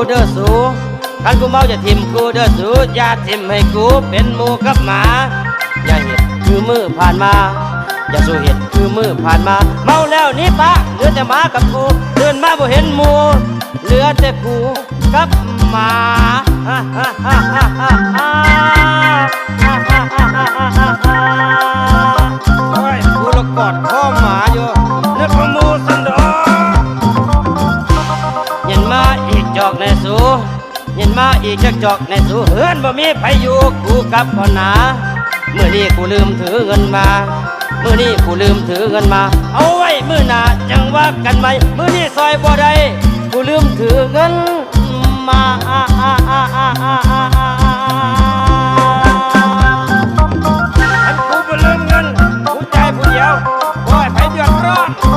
เด้อสูคันกูเมาจะทิมกูเด้อสูอย่าทิมให้กูเป็นหมูกับหมาอย่าเห็ดคือมือผ่านมาอย่าสู้เห็ดคือมือผ่านมาเมาแล้วนี่ปะเหลือแต่หมากับกูเดินมาบ่เห็นหมูเหลือแต่กูกับหมาโอ้ยกูละกอดข้อหมาอยู่นึกว่าหมูสันดอเย็นมาอีกจอกในสูเย็นมาอีกจักจอกในสูเฮือนบ่มีไผอยู่กูกับพ่อหนาเมื่อนี้กูลืมถือเงินมาเมื่อนี้กูลืมถือเงินมาเอาไว้มื้อหน้าจังว่ากันใหม่มื้อนี้ซอยบ่ได้กูลืมถือเงินมา